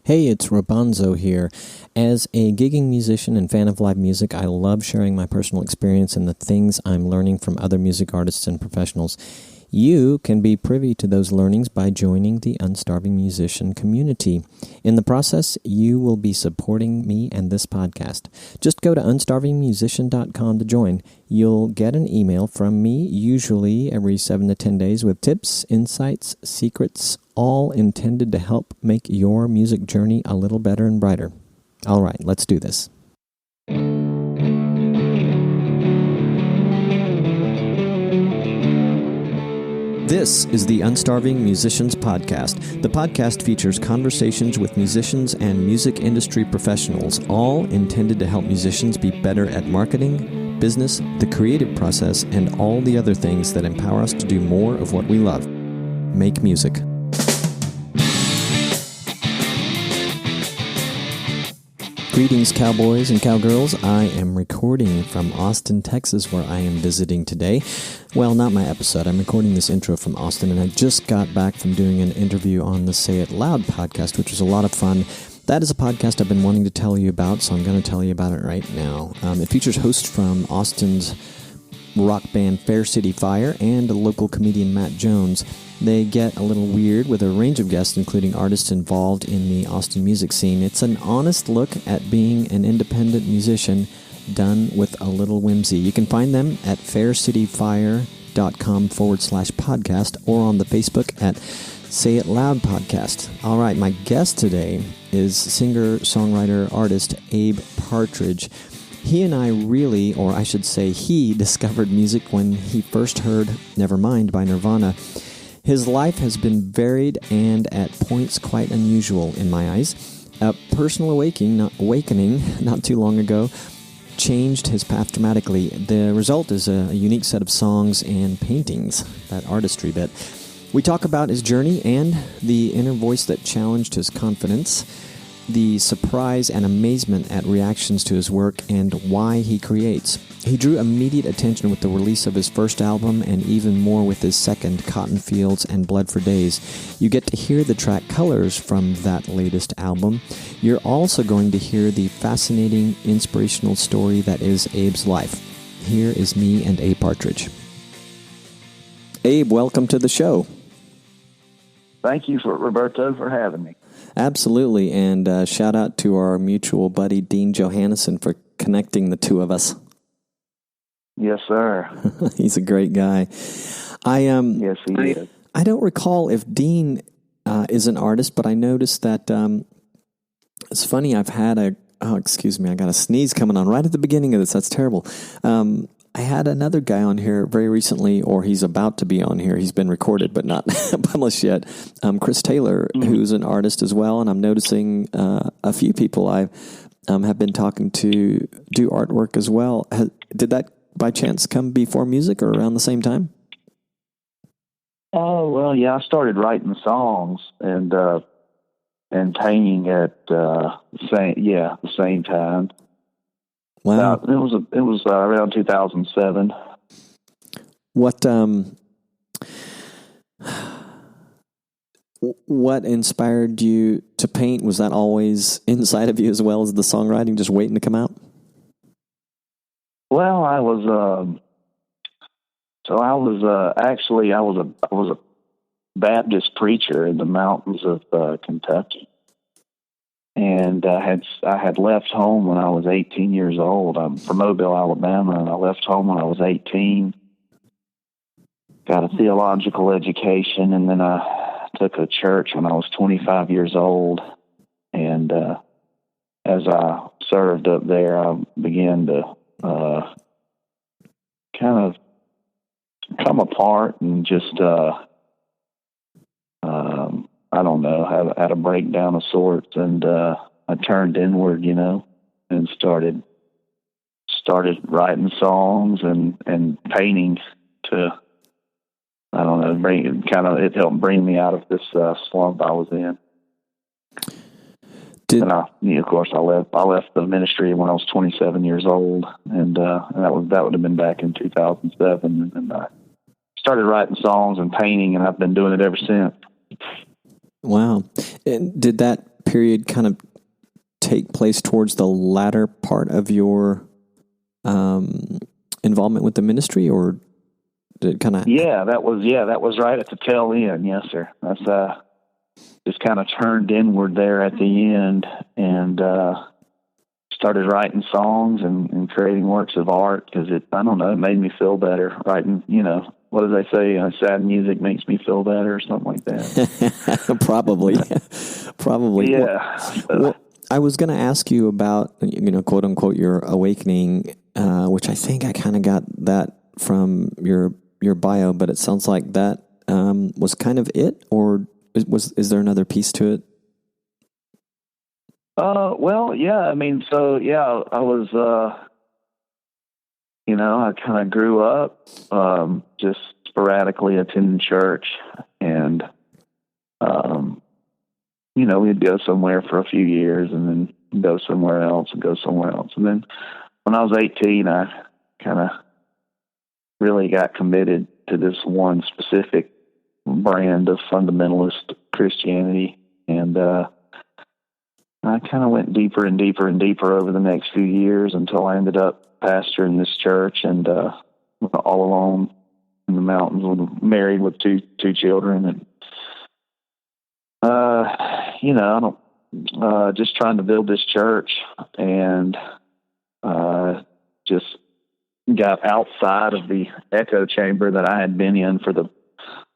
Hey, it's Rabanzo here. As a gigging musician and fan of live music, I love sharing my personal experience and the things I'm learning from other music artists and professionals. You can be privy to those learnings by joining the Unstarving Musician community. In the process, you will be supporting me and this podcast. Just go to unstarvingmusician.com to join. You'll get an email from me, usually every 7 to 10 days, with tips, insights, secrets, all intended to help make your music journey a little better and brighter. All right, let's do this. This is the Unstarving Musicians Podcast. The podcast features conversations with musicians and music industry professionals, all intended to help musicians be better at marketing, business, the creative process, and all the other things that empower us to do more of what we love: make music. Greetings, cowboys and cowgirls. I am recording from Austin, Texas, where I am visiting today. Well, not my episode. I'm recording this intro from Austin, and I just got back from doing an interview on the Say It Loud podcast, which was a lot of fun. That is a podcast I've been wanting to tell you about, so I'm going to tell you about it right now. It features hosts from Austin's rock band Fair City Fire and a local comedian Matt Jones. They get a little weird with a range of guests, including artists involved in the Austin music scene. It's an honest look at being an independent musician done with a little whimsy. You can find them at faircityfire.com/podcast or on the Facebook at Say It Loud Podcast. All right, my guest today is singer, songwriter, artist Abe Partridge. He and I really, or I should say he, discovered music when he first heard Nevermind by Nirvana. His life has been varied and at points quite unusual in my eyes. A personal awakening not too long ago changed his path dramatically. The result is a unique set of songs and paintings, that artistry bit. We talk about his journey and the inner voice that challenged his confidence, the surprise and amazement at reactions to his work, and why he creates. He drew immediate attention with the release of his first album, and even more with his second, Cotton Fields and Blood for Days. You get to hear the track Colors from that latest album. You're also going to hear the fascinating, inspirational story that is Abe's life. Here is me and Abe Partridge. Abe, welcome to the show. Thank you, Roberto, for having me. Absolutely, and shout out to our mutual buddy Dean Johannesson for connecting the two of us. Yes, sir. He's a great guy. Yes, he is. I don't recall if Dean is an artist, but I noticed that it's funny. I've had I got a sneeze coming on right at the beginning of this. That's terrible. I had another guy on here very recently, or he's about to be on here. He's been recorded, but not published yet. Chris Taylor, who's an artist as well, and I'm noticing a few people I have been talking to do artwork as well. Did that by chance come before music or around the same time? Oh, well, yeah, I started writing songs and painting at the same time. Wow. It was around 2007. What inspired you to paint? Was that always inside of you as well as the songwriting, just waiting to come out? Well, I was a Baptist preacher in the mountains of Kentucky. And I had left home when I was 18 years old. I'm from Mobile, Alabama, and I left home when I was 18. Got a theological education, and then I took a church when I was 25 years old. And as I served up there, I began to kind of come apart and just had a breakdown of sorts, and I turned inward, and started writing songs and painting to, it helped bring me out of this slump I was in. And I left the ministry when I was 27 years old, and that would have been back in 2007, and I started writing songs and painting, and I've been doing it ever since. Wow. And did that period kind of take place towards the latter part of your involvement with the ministry, or did it kind of? Yeah, that was right at the tail end. Yes, sir. That's just kind of turned inward there at the end, and started writing songs and creating works of art, because it made me feel better. Writing, what do they say? Sad music makes me feel better, or something like that. Probably. Yeah. Well, I was going to ask you about, quote unquote, your awakening, which I think I kind of got that from your bio, but it sounds like that was kind of it, or is there another piece to it? Well, yeah, I was, I kind of grew up, just sporadically attending church, and, we'd go somewhere for a few years and then go somewhere else. And then when I was 18, I kind of really got committed to this one specific brand of fundamentalist Christianity. And, I kind of went deeper and deeper and deeper over the next few years until I ended up pastoring this church, and all alone in the mountains, married with two children, and just trying to build this church, and just got outside of the echo chamber that I had been in for the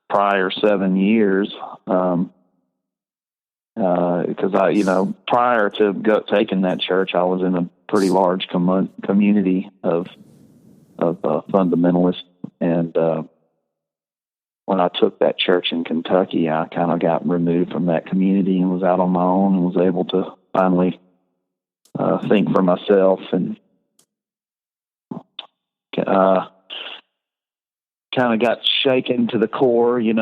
prior 7 years. Because prior to taking that church, I was in a pretty large community of fundamentalists, and when I took that church in Kentucky, I kind of got removed from that community and was out on my own, and was able to finally think for myself, and kind of got shaken to the core, through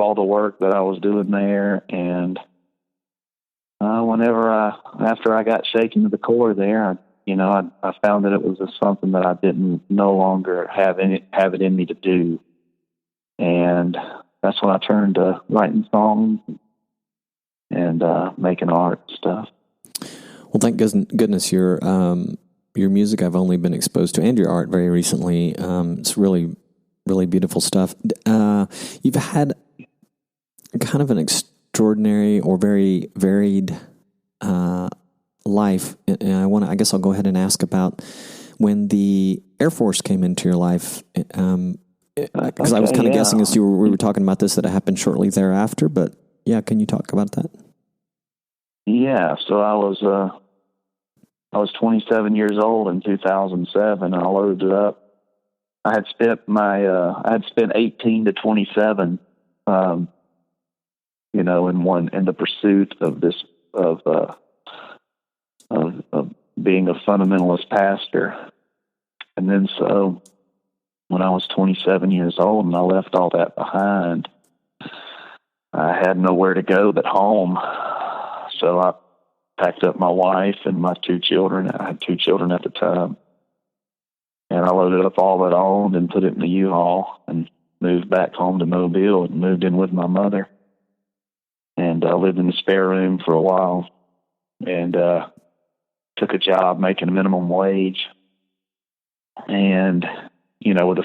all the work that I was doing there. And after I got shaken to the core there, I found that it was something that I didn't no longer have it in me to do. And that's when I turned to writing songs and making art and stuff. Well, thank goodness your music I've only been exposed to, and your art very recently. It's really, really beautiful stuff. You've had kind of an extraordinary or very varied life. And I guess I'll go ahead and ask about when the Air Force came into your life. Because I was kind of guessing as we were talking about this, that it happened shortly thereafter. But yeah, can you talk about that? Yeah. So I was 27 years old in 2007, and I loaded up. I had spent 18 to 27, in the pursuit of this, of being a fundamentalist pastor. And then so when I was 27 years old and I left all that behind, I had nowhere to go but home. So I packed up my wife and my 2 children. I had 2 children at the time. And I loaded up all that I owned and put it in the U-Haul and moved back home to Mobile and moved in with my mother. And I lived in the spare room for a while, and took a job making a minimum wage. And, with a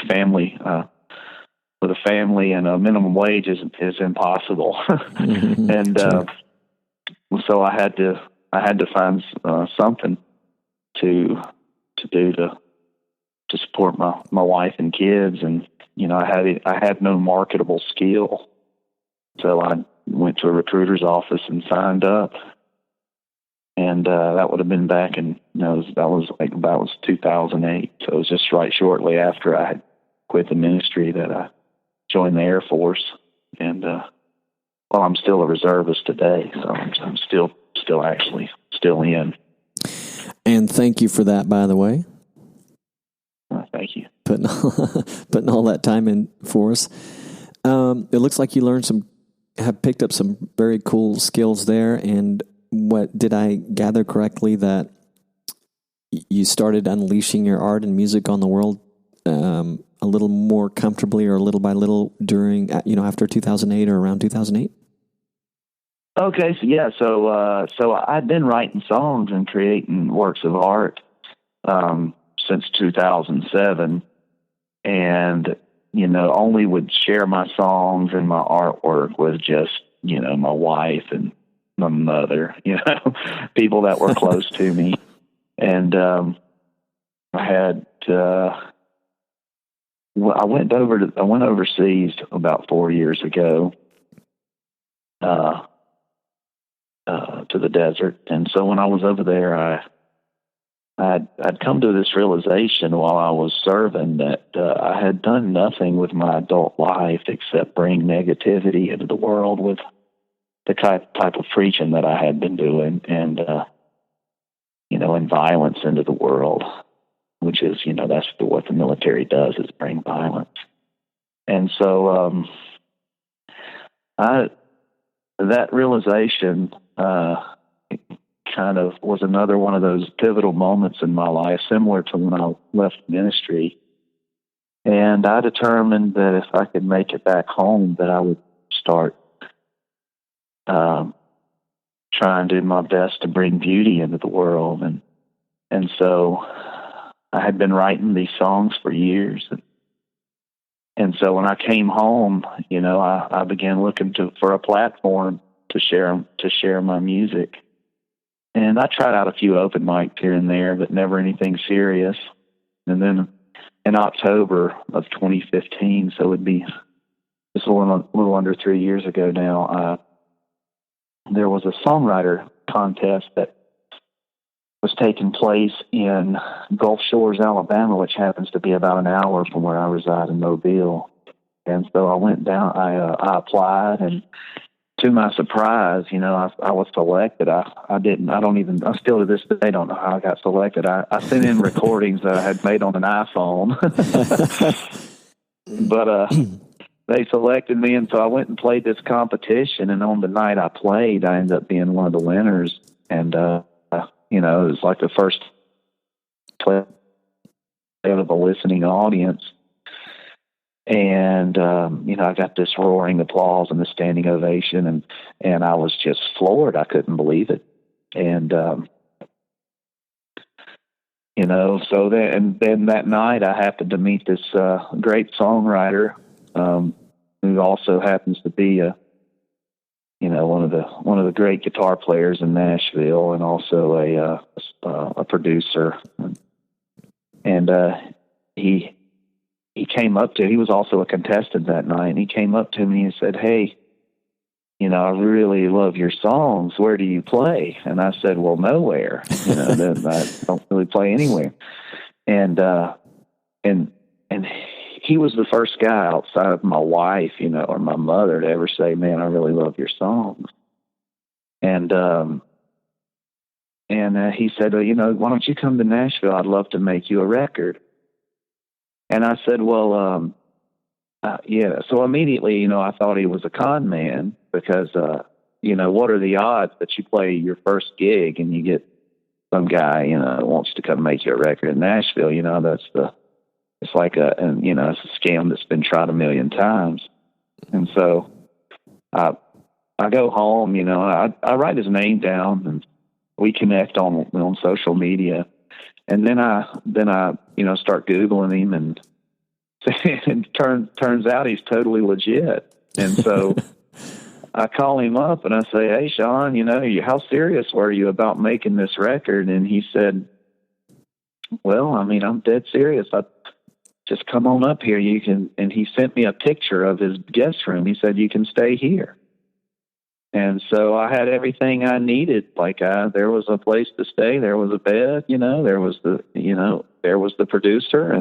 family and a minimum wage is impossible. And so I had to find something to do to support my wife and kids. And, I had no marketable skill. So I went to a recruiter's office and signed up. And that would have been back in, that was 2008. So it was just right shortly after I had quit the ministry that I joined the Air Force. And I'm still a reservist today, so I'm still in. And thank you for that, by the way. Thank you. Putting all that time in for us. It looks like you have picked up some very cool skills there. And what did I gather correctly, that you started unleashing your art and music on the world a little more comfortably, or little by little during, after 2008 or around 2008? Okay, so yeah, so I'd been writing songs and creating works of art since 2007, and only would share my songs and my artwork with just my wife and my mother, people that were close to me, and I had I went overseas about 4 years ago. To the desert. And so when I was over there, I'd come to this realization while I was serving that I had done nothing with my adult life except bring negativity into the world with the type of preaching that I had been doing, and and violence into the world, which is that's what the military does, is bring violence. And so that realization kind of was another one of those pivotal moments in my life, similar to when I left ministry. And I determined that if I could make it back home, that I would start trying to do my best to bring beauty into the world. And so I had been writing these songs for years. And so when I came home, I began looking for a platform to share my music. And I tried out a few open mics here and there, but never anything serious. And then in October of 2015, so it'd be just a little under 3 years ago now, there was a songwriter contest that was taking place in Gulf Shores, Alabama, which happens to be about an hour from where I reside in Mobile. And so I went down, I applied, and to my surprise, I was selected. I still to this day don't know how I got selected. I sent in recordings that I had made on an iPhone, but they selected me, and so I went and played this competition. And on the night I played, I ended up being one of the winners. And it was like the first play of a listening audience. And, I got this roaring applause and the standing ovation, and I was just floored. I couldn't believe it. And, so then that night I happened to meet this, great songwriter, who also happens to be one of the great guitar players in Nashville, and also a producer. And, he was also a contestant that night, and he came up to me and said, "Hey, I really love your songs. Where do you play?" And I said, "Well, nowhere. Then I don't really play anywhere." And he was the first guy outside of my wife, or my mother, to ever say, "Man, I really love your songs." And he said, "Why don't you come to Nashville? I'd love to make you a record." And I said, "Well, yeah." So immediately, I thought he was a con man, because, what are the odds that you play your first gig and you get some guy, that wants to come make you a record in Nashville? It's like it's a scam that's been tried a million times. And so I go home, I write his name down, and we connect on social media. And then I start Googling him, and turns out he's totally legit. And so I call him up and I say, "Hey, Sean, how serious were you about making this record?" And he said, "Well, I'm dead serious. Just come on up here. You can." And he sent me a picture of his guest room. He said, "You can stay here." And so I had everything I needed. Like, there was a place to stay. There was a bed, there was the producer.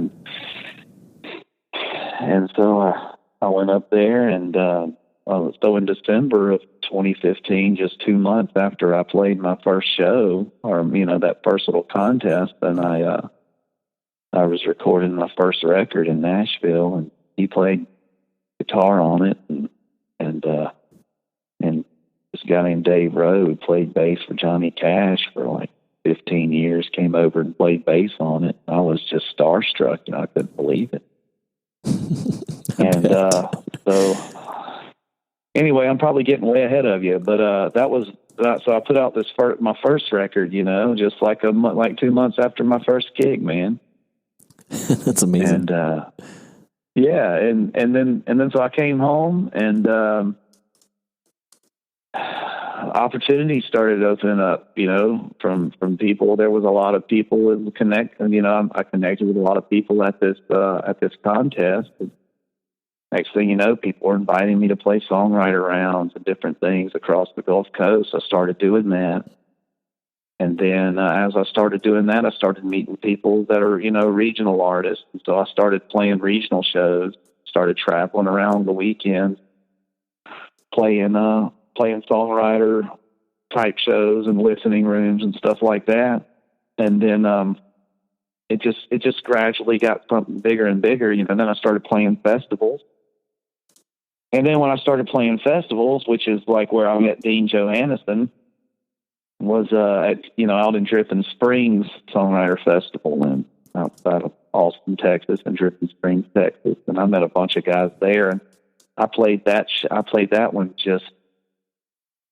And so I went up there, and so in December of 2015, just 2 months after I played my first show, or, that first little contest, then I was recording my first record in Nashville, and he played guitar on it. And this guy named Dave Rowe, who played bass for Johnny Cash for like 15 years, came over and played bass on it. I was just starstruck, I couldn't believe it. And so anyway, I'm probably getting way ahead of you, but so I put out my first record, just like 2 months after my first gig, man. That's amazing. And yeah, and then so I came home, and opportunities started opening up, from people. There was a lot of people that connect, and I connected with a lot of people at this contest. Next thing you know, people were inviting me to play songwriter rounds and different things across the Gulf Coast. I started doing that. And then as I started doing that, I started meeting people that are, regional artists. And so I started playing regional shows, started traveling around the weekends, playing songwriter type shows and listening rooms and stuff like that. And then it just gradually got something bigger and bigger, and then I started playing festivals. And then when I started playing festivals, which is like where I met Dean Johannesson, was out in Dripping Springs Songwriter Festival outside of Austin, Texas, and Dripping Springs, Texas. And I met a bunch of guys there, and I played that one just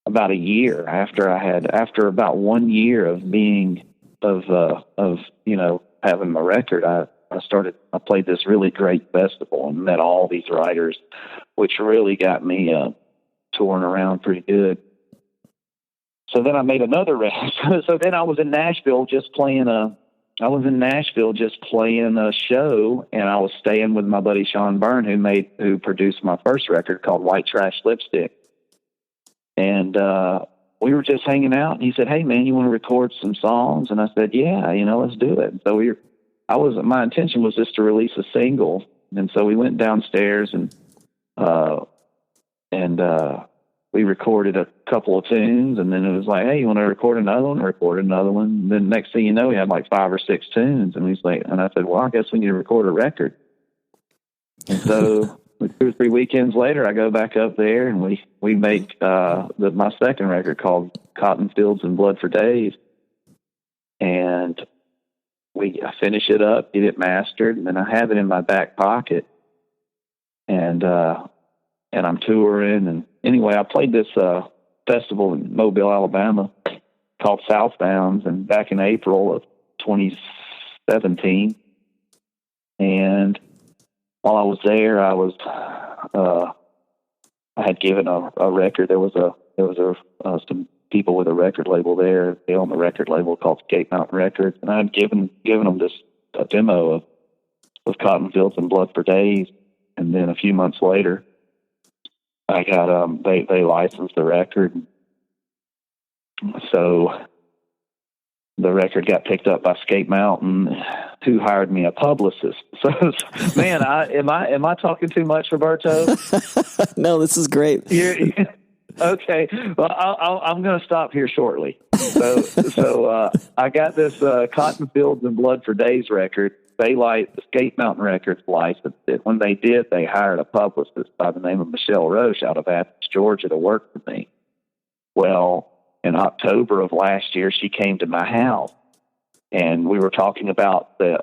about a year after about 1 year of having my record. I played this really great festival and met all these writers, which really got me touring around pretty good. So then I made another record. So then I was in Nashville just playing a show, and I was staying with my buddy Sean Byrne, who produced my first record called White Trash Lipstick. And we were just hanging out, and he said, "Hey man, you want to record some songs?" And I said, "Yeah, let's do it." And so my intention was just to release a single. And so we went downstairs and we recorded a couple of tunes, and then it was like, "Hey, you want to record another one?" I recorded another one. And then next thing you know, we had like 5 or 6 tunes, and I said, "Well, I guess we need to record a record." And so 2 or 3 weekends later, I go back up there, and we make my second record called Cotton Fields and Blood for Days. And I finish it up, get it mastered, and then I have it in my back pocket. And I'm touring. And anyway, I played this festival in Mobile, Alabama called Southbounds, and back in April of 2017. And while I was there, I had given a record. There was some people with a record label there. They own the record label called Skate Mountain Records, and I had given them a demo of Cotton Fields and Blood for Days. And then a few months later, I got they licensed the record, so the record got picked up by Skate Mountain, who hired me a publicist. So, man, am I talking too much, Roberto? No, this is great. Okay, well, I'm going to stop here shortly. So I got this Cotton Fields and Blood for Days record. The Skate Mountain Records licensed it. When they did, they hired a publicist by the name of Michelle Roche out of Athens, Georgia, to work for me. Well, in October of last year, she came to my house, and we were talking about the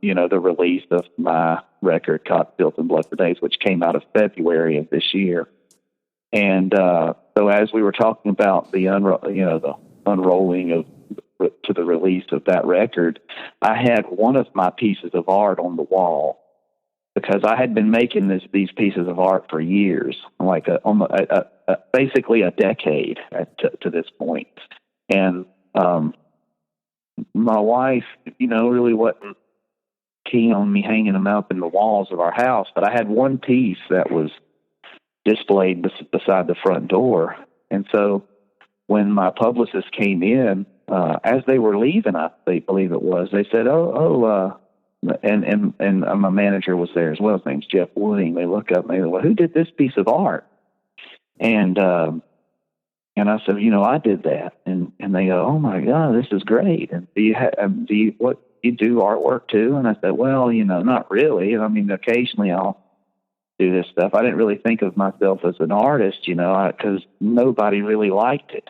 release of my record, Cotton Fields and Blood for Days, which came out of February of this year. And so as we were talking about the unrolling to the release of that record, I had one of my pieces of art on the wall, because I had been making these pieces of art for years, like basically a decade to this point. And my wife, really wasn't keen on me hanging them up in the walls of our house, but I had one piece that was displayed beside the front door. And so when my publicist came in, as they were leaving, I believe it was, they said, and my manager was there as well. His name's Jeff Wooding. They look up and they go, "Well, who did this piece of art?" And I said, "I did that." And they go, "Oh my God, this is great. And do you do artwork too?" And I said, "Well, not really. I mean, occasionally I'll do this stuff." I didn't really think of myself as an artist, because nobody really liked it.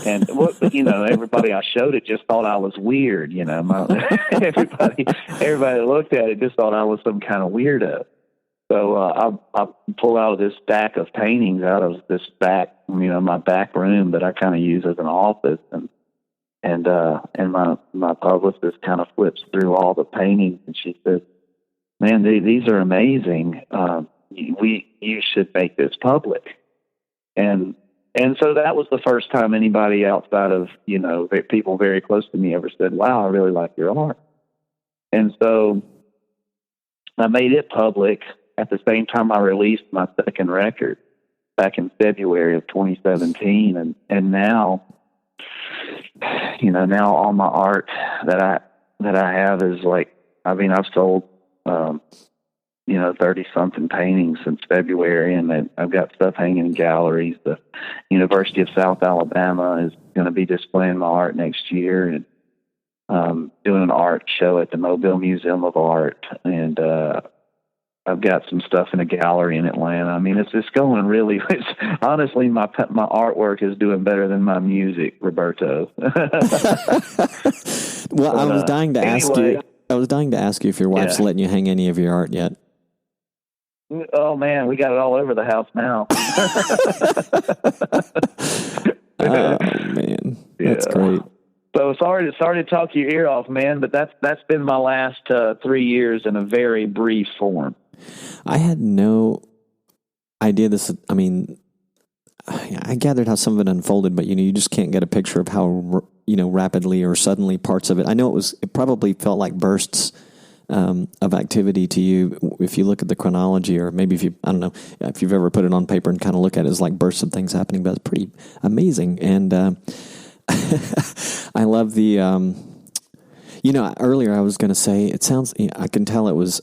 And everybody I showed it just thought I was weird. Everybody looked at it just thought I was some kind of weirdo. So I pull out this stack of paintings out of this back, my back room that I kind of use as an office, and my publicist kind of flips through all the paintings, and she says, "Man, these are amazing. You should make this public." And so that was the first time anybody outside of people very close to me ever said, "Wow, I really like your art." And so I made it public at the same time I released my second record back in February of 2017. And now, now all my art that I have is like, I've sold, 30 something paintings since February, and I've got stuff hanging in galleries. The University of South Alabama is going to be displaying my art next year, and doing an art show at the Mobile Museum of Art, and I've got some stuff in a gallery in Atlanta. I mean, it's going really. Honestly, my artwork is doing better than my music, Roberto. Well, I was dying to ask you. I was dying to ask you if your wife's letting you hang any of your art yet. Oh man, we got it all over the house now. Oh man, that's great. So sorry to talk your ear off, man, but that's been my last 3 years in a very brief form. I had no idea this. I mean, I gathered how some of it unfolded, but you just can't get a picture of how rapidly or suddenly parts of it. I know it probably felt like bursts of activity to you if you look at the chronology, or maybe I don't know if you've ever put it on paper and kind of look at it as like bursts of things happening, but it's pretty amazing. And I love the earlier I was going to say, it sounds, I can tell it was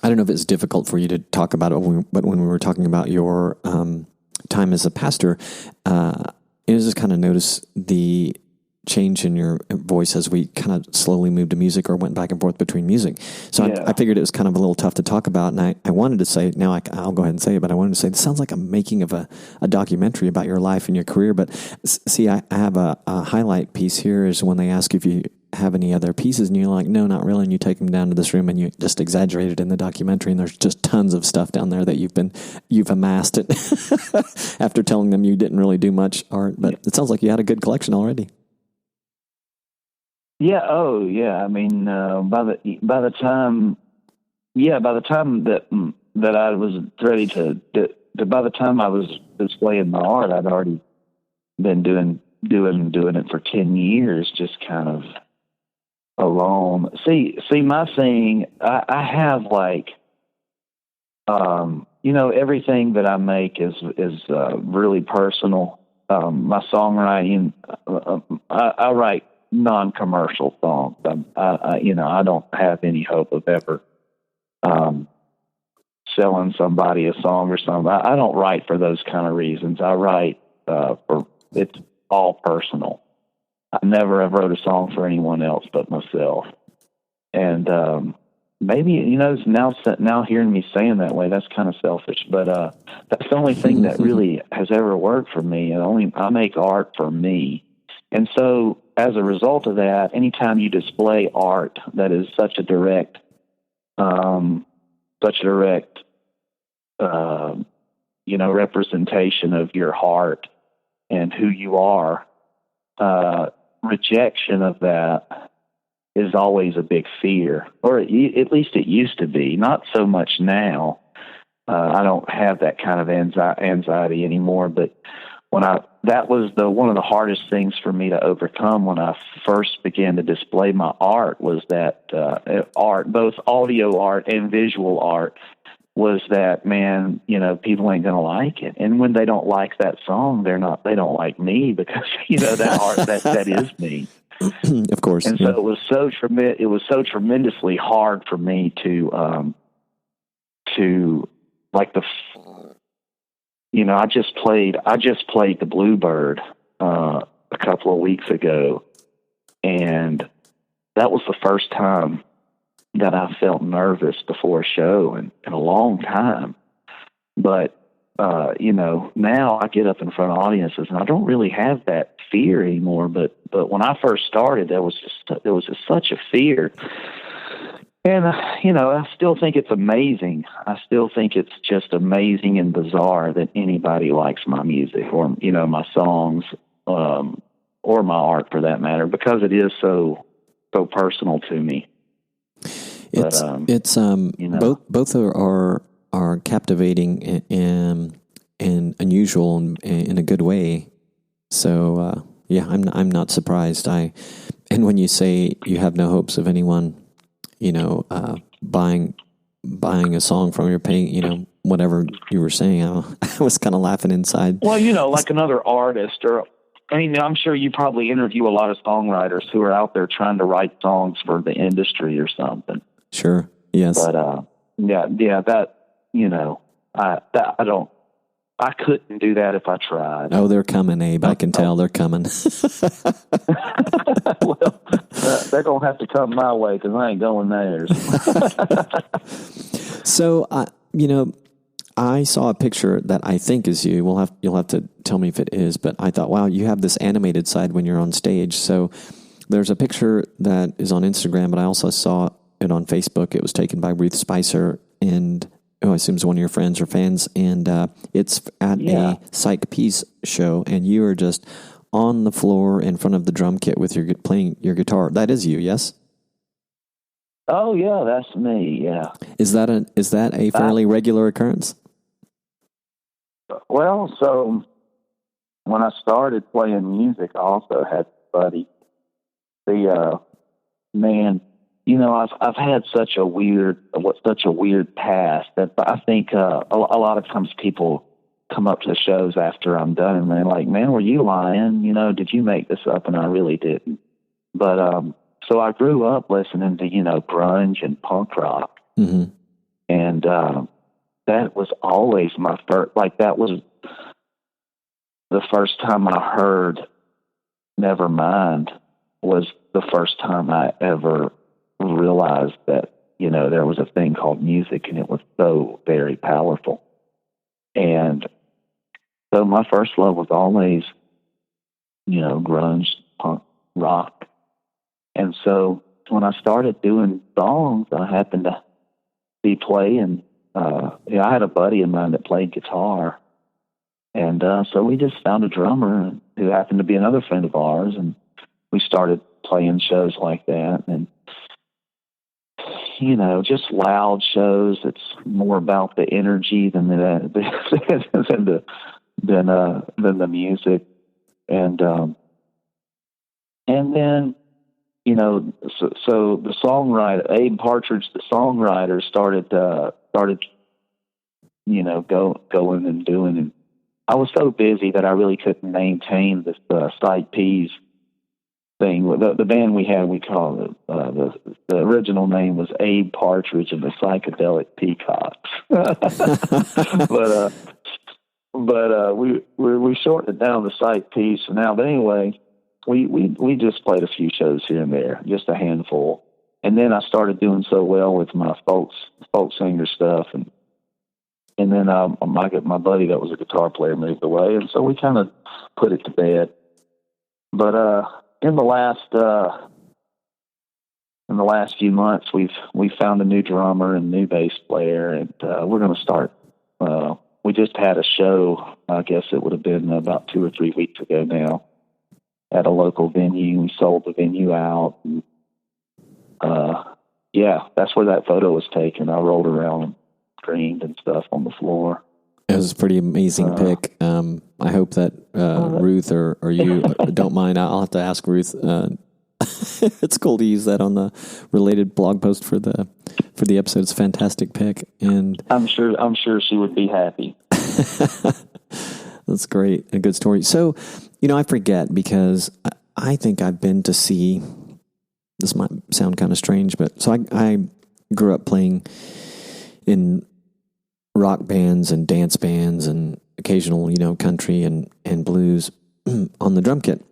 I don't know if it's difficult for you to talk about it, but when we were talking about your time as a pastor, it was just kind of notice the change in your voice as we kind of slowly moved to music or went back and forth between music. So I figured it was kind of a little tough to talk about, and I wanted to say, now I'll go ahead and say it, but I wanted to say, this sounds like a making of a documentary about your life and your career. But see, I have a highlight piece here is when they ask if you have any other pieces, and you're like, no, not really, and you take them down to this room and you just exaggerate it in the documentary, and there's just tons of stuff down there that you've amassed it after telling them you didn't really do much art, but it sounds like you had a good collection already. Yeah. Oh, yeah. I mean, by the time that I was ready by the time I was displaying my art, I'd already been doing it for 10 years, just kind of alone. See, my thing, I have like, everything that I make is really personal. My songwriting, I write non-commercial songs. I don't have any hope of ever selling somebody a song or something. I don't write for those kind of reasons. I write for, it's all personal. I never have wrote a song for anyone else but myself. And maybe, now hearing me saying that way, that's kind of selfish, but that's the only thing that really has ever worked for me. And I make art for me. And so as a result of that, anytime you display art that is such a direct representation of your heart and who you are, rejection of that is always a big fear, or at least it used to be. Not so much now. I don't have that kind of anxiety anymore, but that was one of the hardest things for me to overcome when I first began to display my art, was that art, both audio art and visual art, was that, man, people ain't gonna like it, and when they don't like that song, they don't like me, because that art that is me. Of course. And so it was so tremendously hard for me to like I just played the Bluebird a couple of weeks ago, and that was the first time that I felt nervous before a show in a long time. But now I get up in front of audiences and I don't really have that fear anymore. But when I first started, there was just such a fear. And, I still think it's amazing. I still think it's just amazing and bizarre that anybody likes my music or, my songs, or my art for that matter, because it is so personal to me. It's both are captivating and unusual in a good way. So I'm not surprised. And when you say you have no hopes of anyone, buying a song from you, paying, whatever you were saying, I was kind of laughing inside. Well, like another artist, or I'm sure you probably interview a lot of songwriters who are out there trying to write songs for the industry or something. Sure. Yes. But that I couldn't do that if I tried. Oh, they're coming, Abe. I can tell they're coming. Well, they're going to have to come my way because I ain't going theirs. So, I saw a picture that I think is you. You'll have to tell me if it is, but I thought, wow, you have this animated side when you're on stage. So there's a picture that is on Instagram, but I also saw it on Facebook. It was taken by Ruth Spicer, and I assume it's one of your friends or fans, and it's at a Psych Peace show, and you are just on the floor in front of the drum kit with playing your guitar. That is you, yes? Oh yeah, that's me. Yeah. Is that a fairly regular occurrence? Well, so when I started playing music, I also had a buddy. I've had such a weird past that I think a lot of times people come up to the shows after I'm done and they're like, "Man, were you lying? Did you make this up?" And I really didn't. But so I grew up listening to grunge and punk rock, mm-hmm. and that was always my first. Like that was the first time I heard Nevermind. Was the first time I ever realized that, there was a thing called music and it was so very powerful. And so my first love was always, grunge, punk, rock. And so when I started doing songs, I happened to be playing, I had a buddy of mine that played guitar. And so we just found a drummer who happened to be another friend of ours, and we started playing shows like that. And just loud shows. It's more about the energy than the than the music. And then so the songwriter Abe Partridge, the songwriter, started going and doing. And I was so busy that I really couldn't maintain this Psych Peas thing. The band we had, we called it, the original name was Abe Partridge and the Psychedelic Peacocks. but we shortened it down to Psych Peas for now. But anyway, we just played a few shows here and there, just a handful. And then I started doing so well with my folk singer stuff, and then my buddy that was a guitar player moved away, and so we kind of put it to bed. But in the last few months, we've found a new drummer and new bass player, and we're going to start. We just had a show. I guess it would have been about 2 or 3 weeks ago now, at a local venue. We sold the venue out. And, that's where that photo was taken. I rolled around and screamed and stuff on the floor. It was a pretty amazing pick. I hope that Ruth or you don't mind. I'll have to ask Ruth. It's cool to use that on the related blog post for the episode. It's a fantastic pick, and I'm sure she would be happy. That's great. A good story. So, I forget because I think I've been to see. This might sound kind of strange, but so I grew up playing in rock bands and dance bands and occasional, country and blues on the drum kit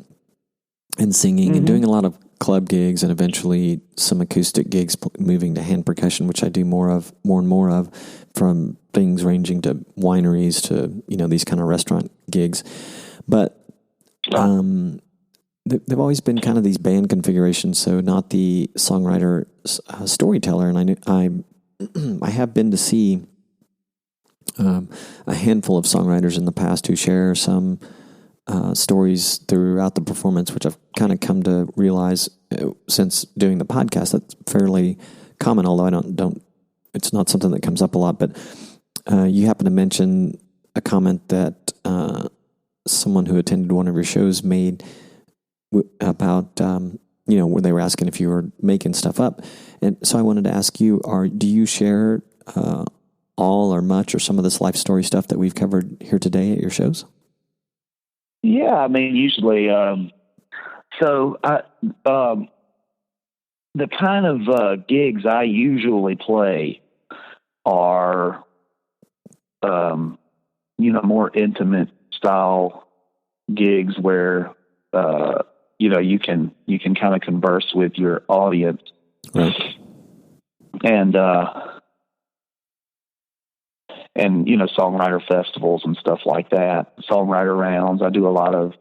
and singing and doing a lot of club gigs and eventually some acoustic gigs, moving to hand percussion, which I do more and more of, from things ranging to wineries to, these kind of restaurant gigs. But they've always been kind of these band configurations, so not the songwriter storyteller. And I have been to see a handful of songwriters in the past who share some stories throughout the performance, which I've kind of come to realize since doing the podcast that's fairly common. Although I don't, it's not something that comes up a lot. But you happen to mention a comment that someone who attended one of your shows made about where they were asking if you were making stuff up, and so I wanted to ask you: do you share all or much or some of this life story stuff that we've covered here today at your shows? Yeah, I mean, usually, the kind of gigs I usually play are, more intimate style gigs where, you can kind of converse with your audience, right? And songwriter festivals and stuff like that, songwriter rounds. I do a lot of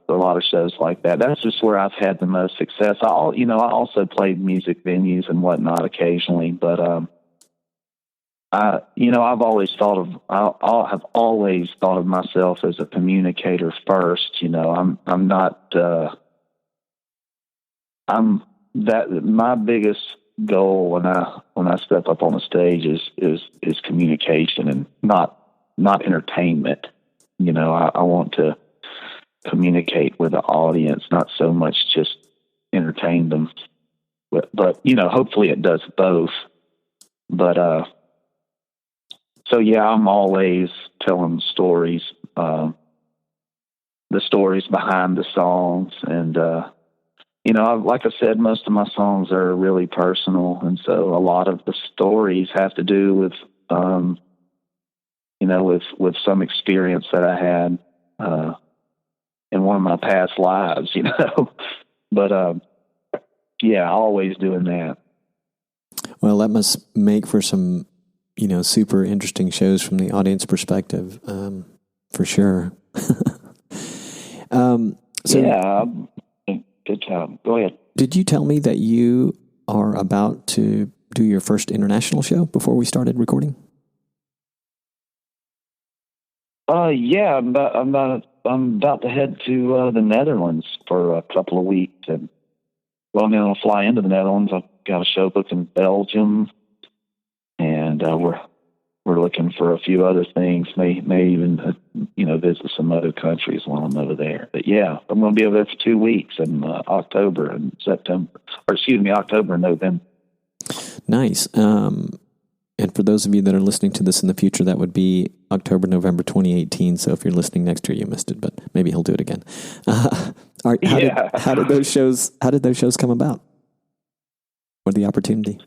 shows like that. That's just where I've had the most success. I also played music venues and whatnot occasionally, but I've always thought of myself as a communicator first. My biggest goal when I step up on a stage is communication and not entertainment. I want to communicate with the audience, not so much just entertain them. But hopefully it does both. But so yeah, I'm always telling stories, the stories behind the songs, and like I said, most of my songs are really personal, and so a lot of the stories have to do with, with some experience that I had in one of my past lives, But yeah, always doing that. Well, that must make for some, super interesting shows from the audience perspective, for sure. Yeah. Good job. Go ahead. Did you tell me that you are about to do your first international show before we started recording? Yeah, I'm about to head to the Netherlands for a couple of weeks, and I'm going to fly into the Netherlands. I've got a show booked in Belgium, and we're looking for a few other things. May even visit some other countries while I'm over there. But yeah, I'm going to be over there for 2 weeks in October and November. Nice. And for those of you that are listening to this in the future, that would be October, November 2018. So if you're listening next year, you missed it, but maybe he'll do it again. How did those shows come about? Or the opportunity?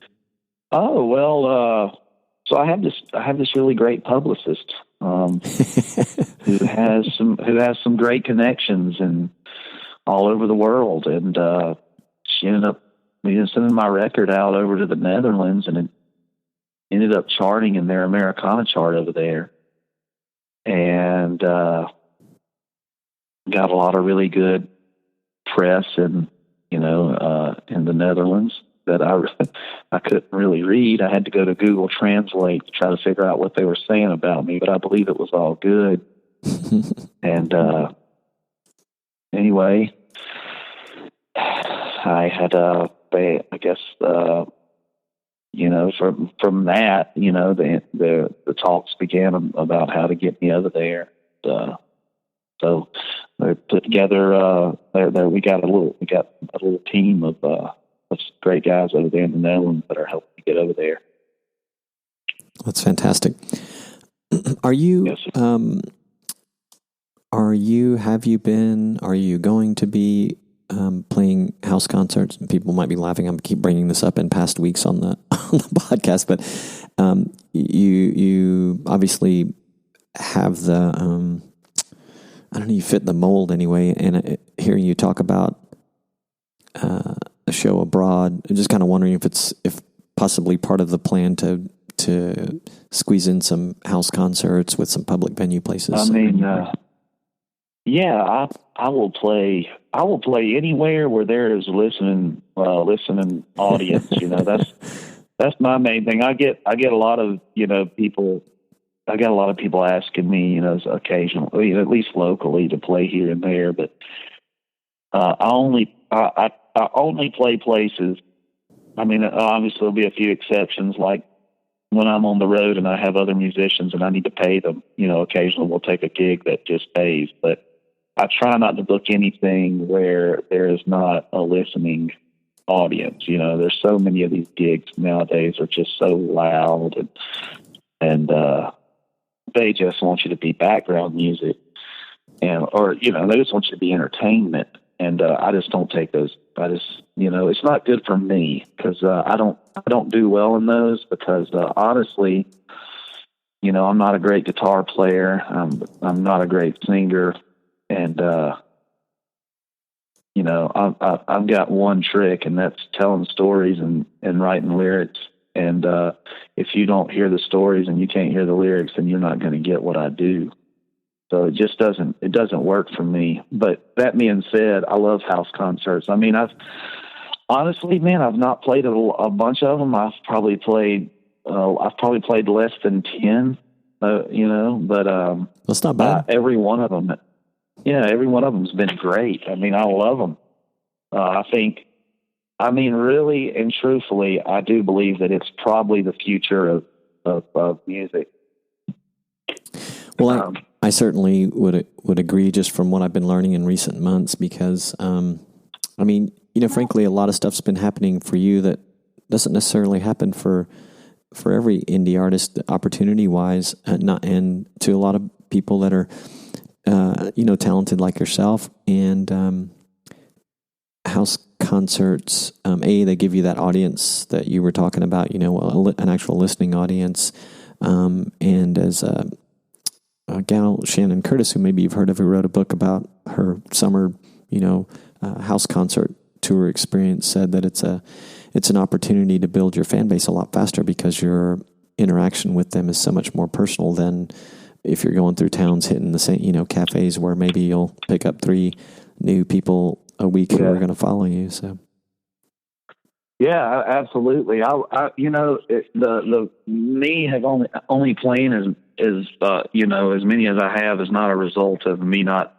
Oh, well, so I have this really great publicist who has some great connections and all over the world, and she ended up sending my record out over to the Netherlands, and it ended up charting in their Americana chart over there, and got a lot of really good press and in the Netherlands that I couldn't really read. I had to go to Google Translate to try to figure out what they were saying about me, but I believe it was all good. And anyway, I had from that, the talks began about how to get me over there. So they put together. We got a little team of great guys over there in the Netherlands that are helping me get over there. That's fantastic. Are you? Yes. Are you going to be playing house concerts? And people might be laughing. I'm keep bringing this up in past weeks on the podcast, but you obviously have the I don't know, you fit the mold anyway. And hearing you talk about a show abroad, I'm just kind of wondering if possibly part of the plan to squeeze in some house concerts with some public venue places. I mean, Yeah, I will play. I will play anywhere where there is listening audience. That's my main thing. I get a lot of people. I got a lot of people asking me, occasionally, at least locally, to play here and there. But I only play places. I mean, obviously there'll be a few exceptions, like when I'm on the road and I have other musicians and I need to pay them. Occasionally we'll take a gig that just pays, but I try not to book anything where there is not a listening audience. There's so many of these gigs nowadays are just so loud and they just want you to be background music or they just want you to be entertainment. And I just don't take those. It's not good for me because I don't do well in those because honestly, I'm not a great guitar player. I'm not a great singer. And, I've got one trick, and that's telling stories and writing lyrics. And if you don't hear the stories and you can't hear the lyrics, then you're not going to get what I do. So it just doesn't work for me. But that being said, I love house concerts. I mean, I've not played a bunch of them. I've probably played less than 10, but that's not bad. Every one of them. Yeah, every one of them's been great. I mean, I love them. Really and truthfully, I do believe that it's probably the future of music. Well, I certainly would agree just from what I've been learning in recent months because, frankly, a lot of stuff's been happening for you that doesn't necessarily happen for every indie artist opportunity-wise, and to a lot of people that are talented like yourself. And house concerts, they give you that audience that you were talking about, an actual listening audience. And as a gal, Shannon Curtis, who maybe you've heard of, who wrote a book about her summer, house concert tour experience, said that it's an opportunity to build your fan base a lot faster because your interaction with them is so much more personal than if you're going through towns hitting the same, cafes where maybe you'll pick up 3 new people a week who are going to follow you. So. Yeah, absolutely. Me have only playing as many as I have is not a result of me not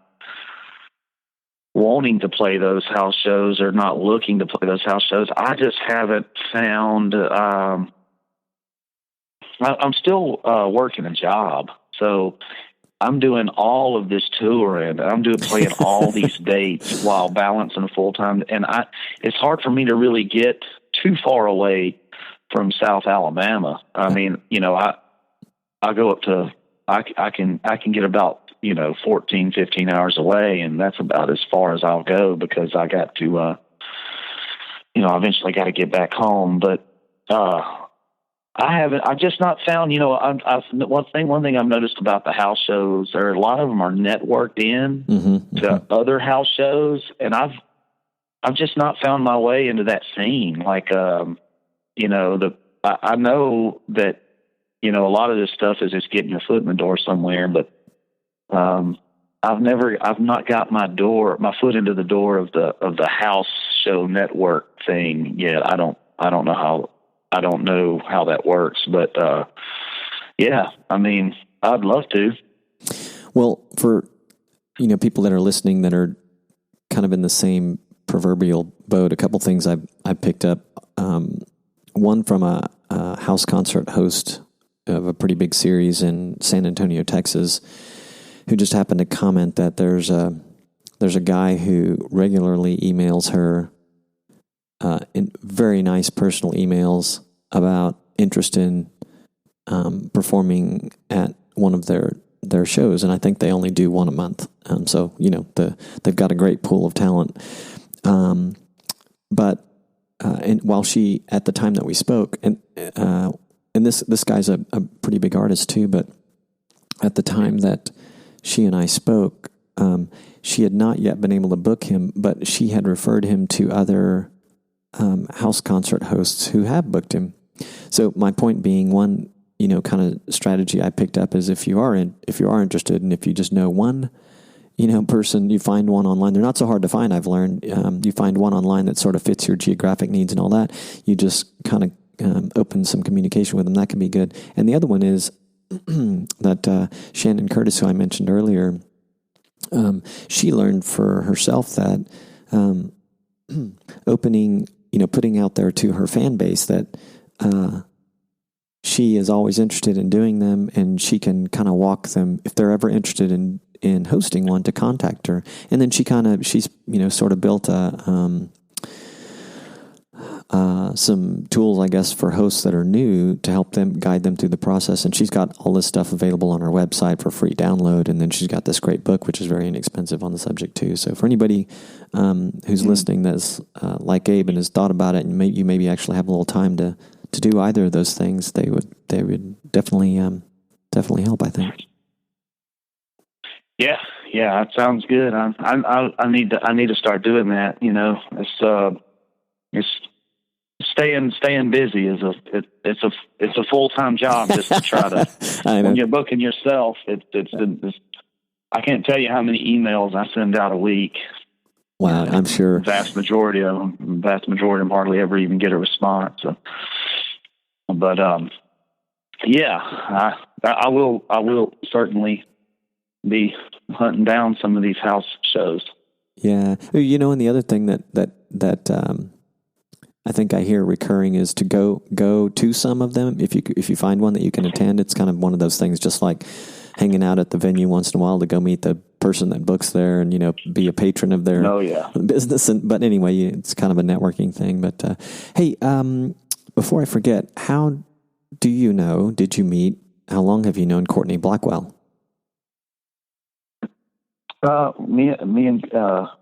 wanting to play those house shows or not looking to play those house shows. I just haven't found, I'm still working a job. So I'm doing all of this touring. I'm playing all these dates while balancing a full-time. And it's hard for me to really get too far away from South Alabama. I mean, I go up to, I can get about, 14, 15 hours away, and that's about as far as I'll go because I got to, I eventually got to get back home. But, I've just not found, one thing I've noticed about the house shows, a lot of them are networked in to other house shows. And I've just not found my way into that scene. Like, I know that, a lot of this stuff is just getting your foot in the door somewhere, but, I've not got my foot into the door of the house show network thing yet. I don't know how that works, but, I'd love to. Well, for, people that are listening that are kind of in the same proverbial boat, a couple things I picked up. One from a house concert host of a pretty big series in San Antonio, Texas, who just happened to comment that there's a guy who regularly emails her in very nice personal emails about interest in performing at one of their shows, and I think they only do one a month. So they've got a great pool of talent. But while she, at the time that we spoke, and this guy's a pretty big artist too, but at the time that she and I spoke, she had not yet been able to book him, but she had referred him to other house concert hosts who have booked him. So my point being, one, kind of strategy I picked up is if you are interested, and if you just know one, person, you find one online. They're not so hard to find, I've learned. You find one online that sort of fits your geographic needs and all that. You just kind of open some communication with them. That can be good. And the other one is that Shannon Curtis, who I mentioned earlier, she learned for herself that opening, putting out there to her fan base that she is always interested in doing them, and she can kind of walk them if they're ever interested in hosting one, to contact her. And then she's sort of built some tools, I guess, for hosts that are new to help them, guide them through the process. And she's got all this stuff available on her website for free download. And then she's got this great book, which is very inexpensive on the subject too. So for anybody who's listening that's like Abe and has thought about it, and maybe actually have a little time to do either of those things, they would definitely help, I think. Yeah, that sounds good. I need to start doing that. It's staying busy is it's a full-time job just to try to. When you're booking yourself, it's I can't tell you how many emails I send out a week. Wow, I'm sure. Vast majority of them hardly ever even get a response. So, but I will certainly be hunting down some of these house shows. Yeah, and the other thing that I think I hear recurring is to go to some of them. If you find one that you can attend, it's kind of one of those things, just like hanging out at the venue once in a while, to go meet the person that books there and be a patron of their business. But anyway, it's kind of a networking thing. But hey, before I forget, did you meet? How long have you known Courtney Blackwell? Me and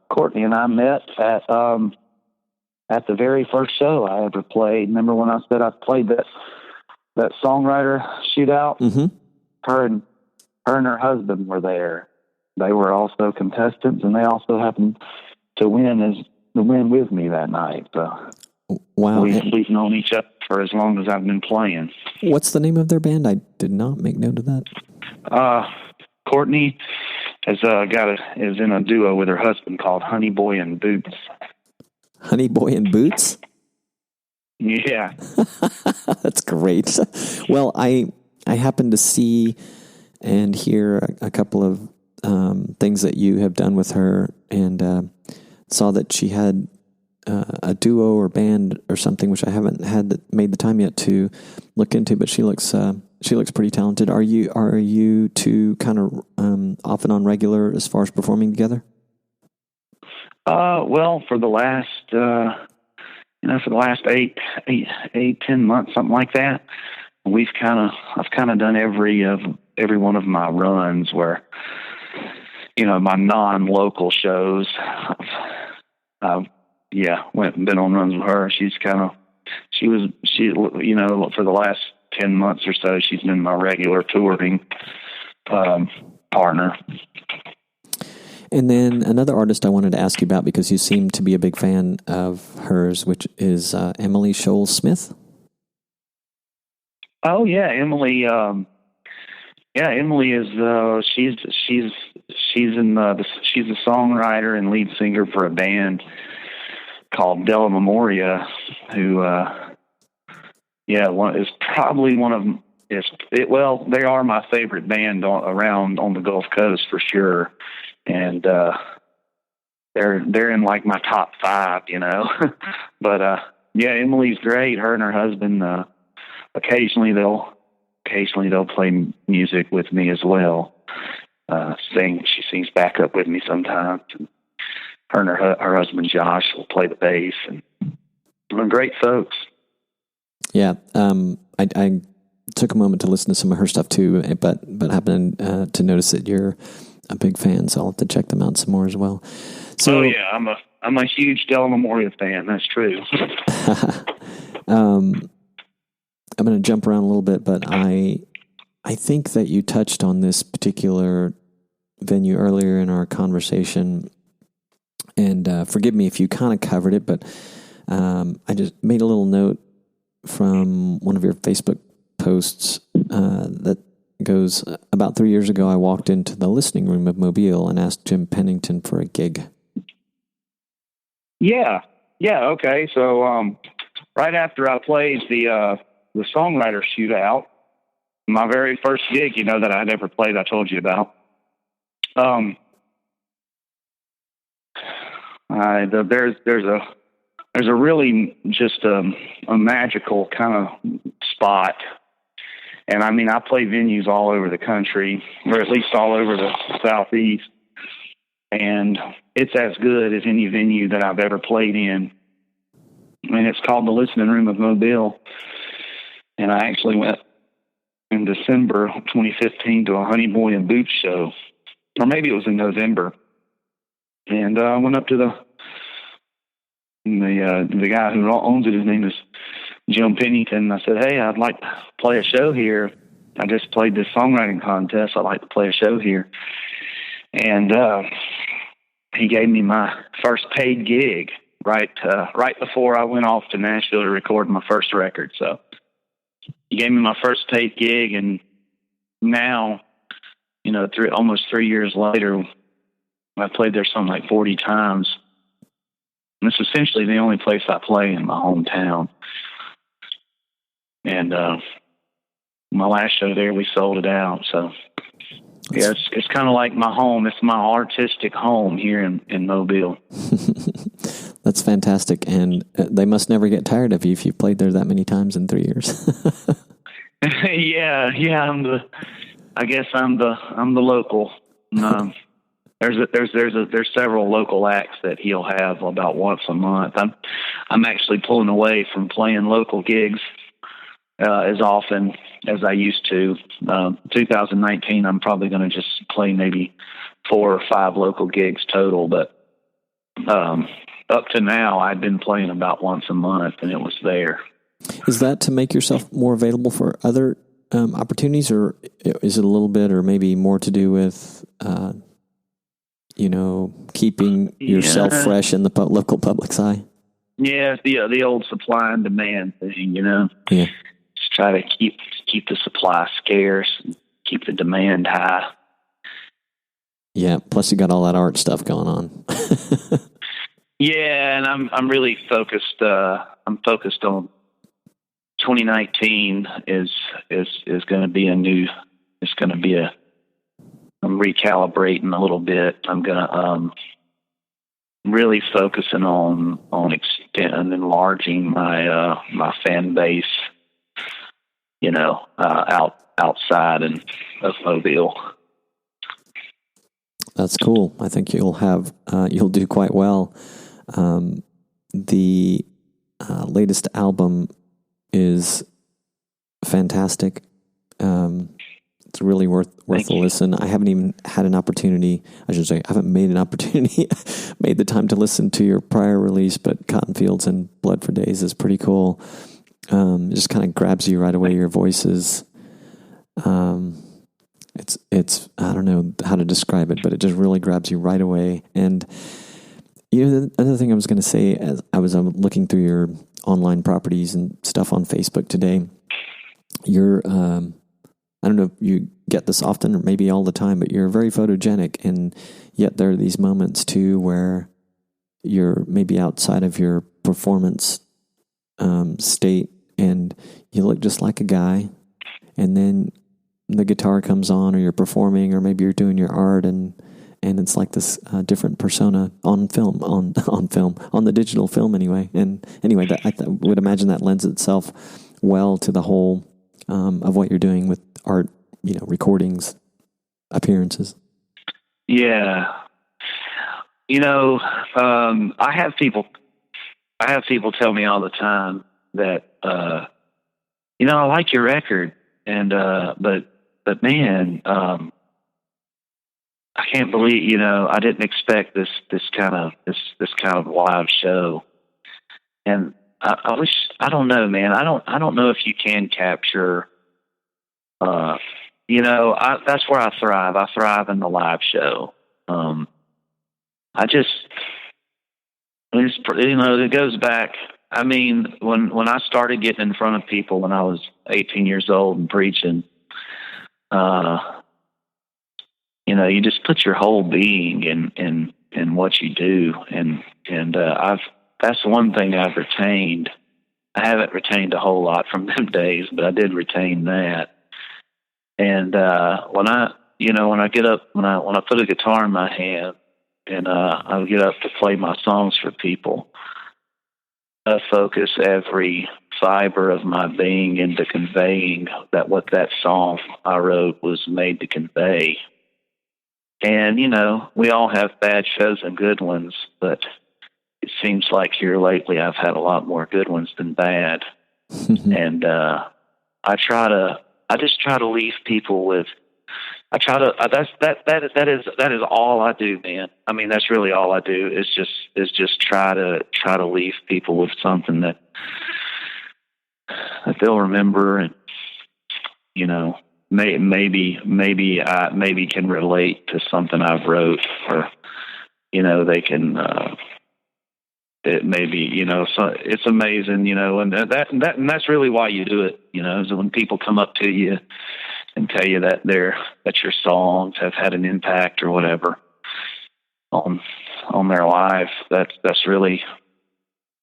Courtney and I met at the very first show I ever played. Remember when I said I played that songwriter shootout? Mm-hmm. Her and her husband were there. They were also contestants, and they also happened to win with me that night. So wow, we've known each other for as long as I've been playing. What's the name of their band? I did not make note of that. Courtney is in a duo with her husband called Honey Boy and Boots. Honey Boy and Boots? Yeah. That's great. Well, I happened to see and hear a couple of things that you have done with her, and saw that she had a duo or band or something, which I haven't made the time yet to look into, but she looks pretty talented. Are you two kind of off and on regular as far as performing together? Well, for the last 10 months, something like that, I've kind of done every one of my runs where, my non-local shows. I've been on runs with her. For the last 10 months or so, she's been my regular touring partner. And then another artist I wanted to ask you about, because you seem to be a big fan of hers, which is Emily Scholes Smith. Oh yeah, Emily. Emily is she's a songwriter and lead singer for a band called Della Memoria, who is probably one of them. They are my favorite band around on the Gulf Coast for sure. And they're in like my top 5, But Emily's great. Her and her husband occasionally they'll play music with me as well. She sings backup with me sometimes. And her and her husband Josh will play the bass, and they're great folks. Yeah, I took a moment to listen to some of her stuff too, but happened to notice that you're a big fan, so I'll have to check them out some more as well. So, I'm a huge Della Memoria fan. That's true. I'm going to jump around a little bit, but I think that you touched on this particular venue earlier in our conversation, and forgive me if you kind of covered it, but I just made a little note from one of your Facebook posts that goes, about 3 years ago, I walked into the listening room of Mobile and asked Jim Pennington for a gig. Yeah. Okay. So, right after I played the songwriter shootout, my very first gig, that I'd ever played, I told you about. There's a really just a magical kind of spot. And I mean, I play venues all over the country, or at least all over the Southeast. And it's as good as any venue that I've ever played in. And it's called the Listening Room of Mobile. And I actually went in December 2015 to a Honey Boy and Boots show, or maybe it was in November. And I went up to the guy who owns it. His name is Jim Pennington. I said, "Hey, I'd like to play a show here. I just played this songwriting contest. I'd like to play a show here." And he gave me my first paid gig right before I went off to Nashville to record my first record. So he gave me my first paid gig, and now, almost 3 years later, I played there something like 40 times. And it's essentially the only place I play in my hometown. And my last show there, we sold it out. So, yeah, it's kind of like my home. It's my artistic home here in Mobile. That's fantastic. And they must never get tired of you if you've played there that many times in 3 years. Yeah. I guess I'm the local. There's several local acts that he'll have about once a month. I'm actually pulling away from playing local gigs as often as I used to. 2019, I'm probably going to just play maybe 4 or 5 local gigs total. But up to now, I've been playing about once a month, and it was there. Is that to make yourself more available for other opportunities, or is it a little bit, or maybe more to do with keeping yourself fresh in the local public's eye? Yeah, the old supply and demand thing, Yeah. Just try to keep the supply scarce, and keep the demand high. Yeah. Plus, you got all that art stuff going on. Yeah, and I'm really focused. I'm focused on 2019 is going to be It's going to be I'm recalibrating a little bit. I'm gonna really focusing on and enlarging my fan base, outside of Mobile. That's cool. I think you'll do quite well. The latest album is fantastic. It's really worth a listen. I haven't even had an opportunity. I should say I haven't made the time to listen to your prior release, but Cotton Fields and Blood for Days is pretty cool. It just kind of grabs you right away. Your voice is, it's I don't know how to describe it, but it just really grabs you right away. And the other thing I was going to say, as I was looking through your online properties and stuff on Facebook today, you're I don't know if you get this often or maybe all the time, but you're very photogenic, and yet there are these moments too where you're maybe outside of your performance state, and you look just like a guy, and then the guitar comes on, or you're performing, or maybe you're doing your art, and it's like this different persona on film, on the digital film anyway. And anyway, I would imagine that lends itself well to the whole of what you're doing with art, recordings, appearances. Yeah. I have people tell me all the time that, I like your record, and, but man, I can't believe, I didn't expect this kind of live show. And I wish, I don't know, man. I don't know if you can capture, that's where I thrive. I thrive in the live show. It goes back. I mean, when I started getting in front of people when I was 18 years old and preaching, you just put your whole being in what you do. And that's one thing I've retained. I haven't retained a whole lot from them days, but I did retain that. And, when I get up, when I put a guitar in my hand and, I get up to play my songs for people, I focus every fiber of my being into conveying what that song I wrote was made to convey. And, we all have bad shows and good ones, but it seems like here lately I've had a lot more good ones than bad. And I just try to leave people with, that is all I do, man. I mean, that's really all I do is just try to leave people with something that they'll remember, and maybe can relate to something I've wrote, or they can. It maybe so it's amazing, and that's really why you do it. Is when people come up to you and tell you that your songs have had an impact or whatever on their life. That's really,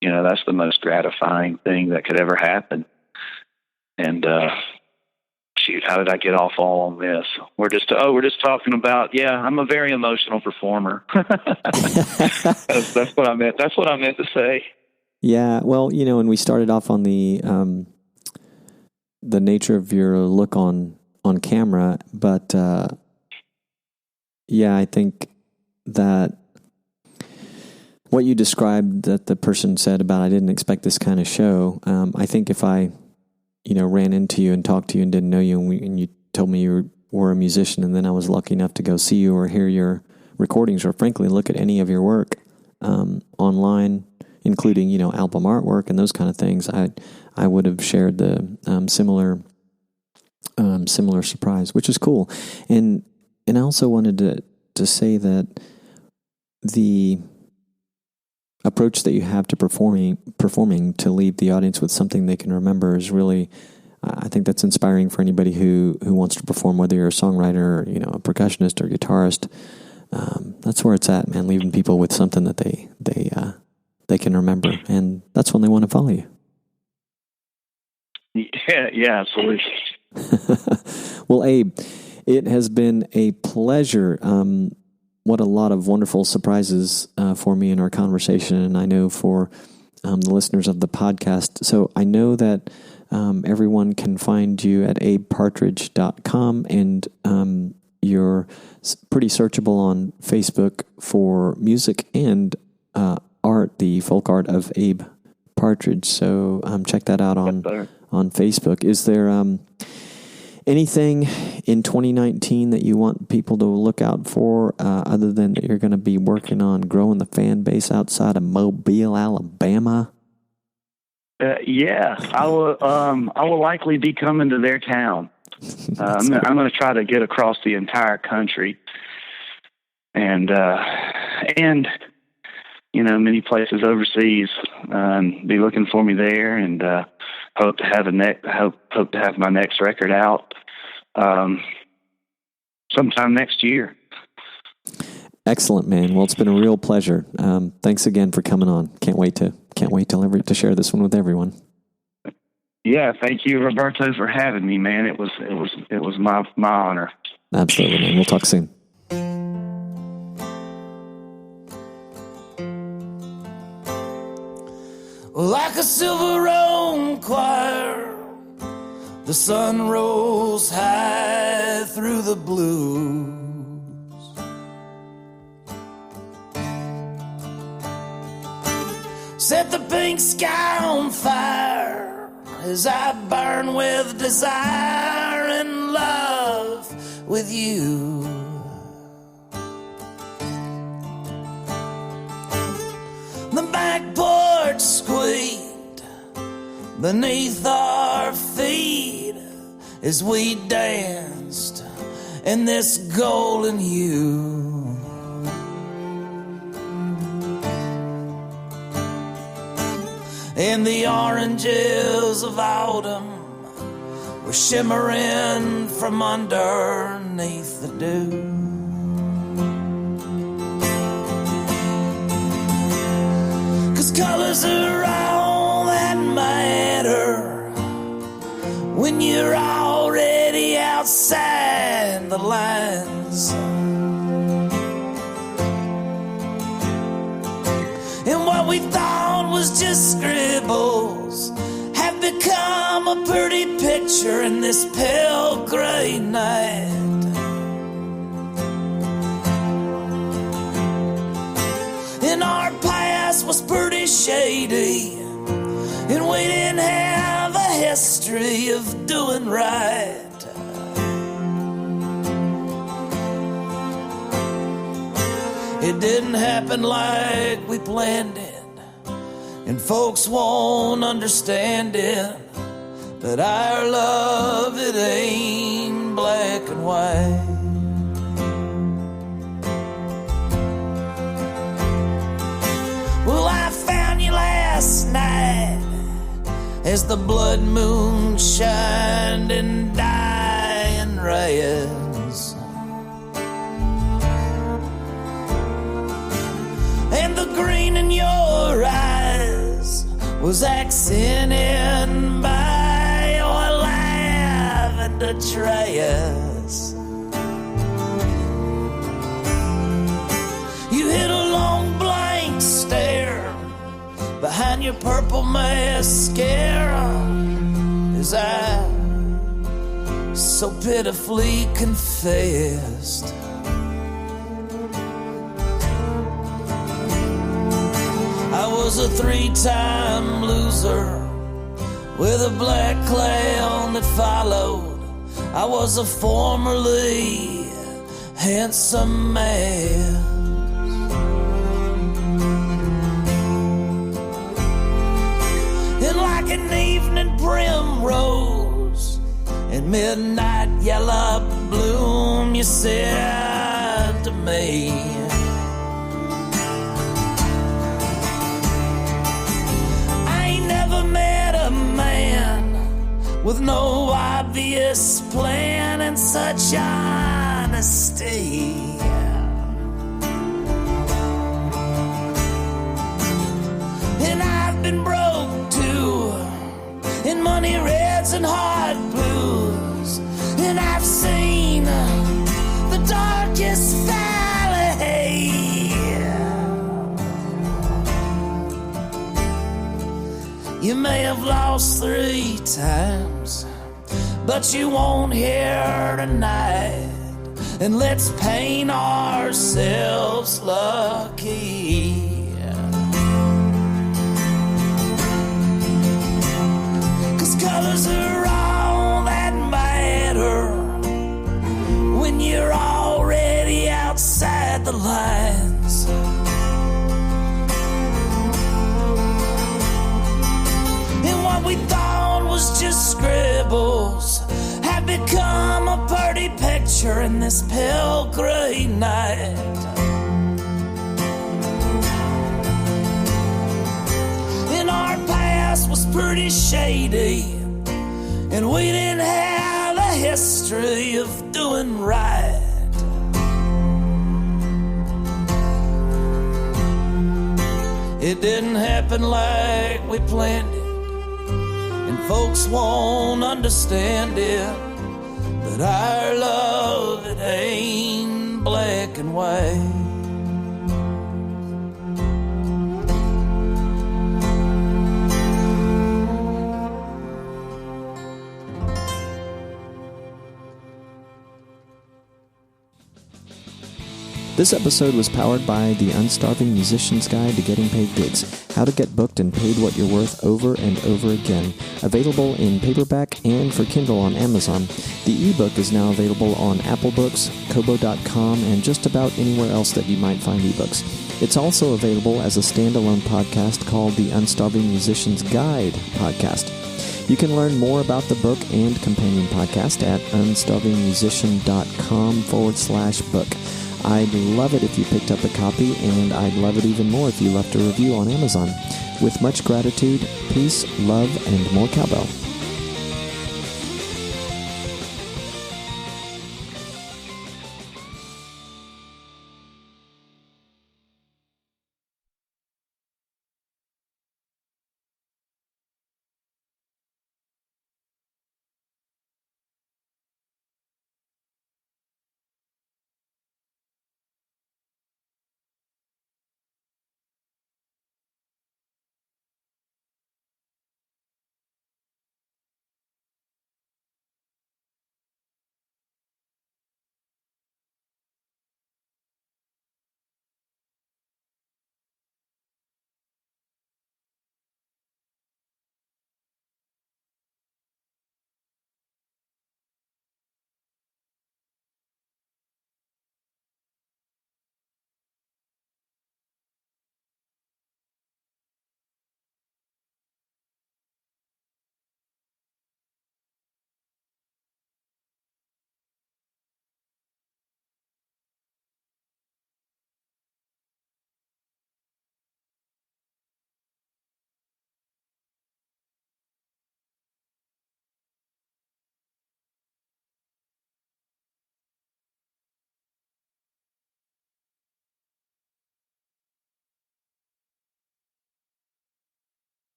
that's the most gratifying thing that could ever happen. And shoot, how did I get off all on this? We're just talking about, I'm a very emotional performer. That's what I meant. That's what I meant to say. Yeah. Well, and we started off on the nature of your look on camera, but, I think that what you described that the person said about, I didn't expect this kind of show. I think if I, ran into you and talked to you and didn't know you, and you told me you were a musician, and then I was lucky enough to go see you or hear your recordings, or frankly look at any of your work online, including album artwork and those kind of things, I would have shared the similar surprise, which is cool. And I also wanted to say that the approach that you have to performing to leave the audience with something they can remember is really, I think that's inspiring for anybody who wants to perform, whether you're a songwriter or, a percussionist or guitarist. That's where it's at, man, leaving people with something that they can remember, and that's when they want to follow you. Yeah, absolutely. Well, Abe, it has been a pleasure. What a lot of wonderful surprises for me in our conversation, and I know for the listeners of the podcast. So I know that everyone can find you at abepartridge.com, and you're pretty searchable on Facebook for music and art, the folk art of Abe Partridge. So check that out on Facebook. Is there anything in 2019 that you want people to look out for, other than that you're going to be working on growing the fan base outside of Mobile, Alabama? I will likely be coming to their town. I'm going to try to get across the entire country, and many places overseas. Be looking for me there, and hope to have my next record out sometime next year. Excellent, man. Well, it's been a real pleasure. Thanks again for coming on. Can't wait to share this one with everyone. Yeah, thank you, Roberto, for having me, man. It was my honor. Absolutely, man. We'll talk soon. Like a silver roan choir, the sun rose high through the blues. Set the pink sky on fire as I burn with desire and love with you. The back porch squeaked beneath our feet as we danced in this golden hue. In the oranges of autumn, were shimmering from underneath the dew. Colors are all that matter when you're already outside the lines. And what we thought was just scribbles have become a pretty picture in this pale gray night. And our past was pretty shady, and we didn't have a history of doing right. It didn't happen like we planned it, and folks won't understand it, but our love, it ain't black and white. Well, I found you last night as the blood moon shined in dying rays, and the green in your eyes was accented by your lavender trays. You hit a long blank stare behind your purple mascara as I so pitifully confessed. I was a 3-time loser with a black cloud that followed. I was a formerly handsome man. And like an evening primrose in midnight yellow bloom, you said to me, I ain't never met a man with no obvious plan and such honesty. And I've been broke too, in money reds and heart blues, and I've seen the darkest valley. You may have lost 3 times, but you won't here tonight, and let's paint ourselves lucky. Colors are all that matter when you're already outside the lines. And what we thought was just scribbles have become a pretty picture in this pale gray night. And our past was pretty shady, and we didn't have a history of doing right. It didn't happen like we planned it, and folks won't understand it, but our love, it ain't black and white. This episode was powered by The Unstarving Musician's Guide to Getting Paid Gigs, how to get booked and paid what you're worth over and over again. Available in paperback and for Kindle on Amazon. The ebook is now available on Apple Books, Kobo.com, and just about anywhere else that you might find ebooks. It's also available as a standalone podcast called The Unstarving Musician's Guide podcast. You can learn more about the book and companion podcast at unstarvingmusician.com/book. I'd love it if you picked up a copy, and I'd love it even more if you left a review on Amazon. With much gratitude, peace, love, and more cowbell.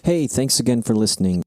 Hey, thanks again for listening.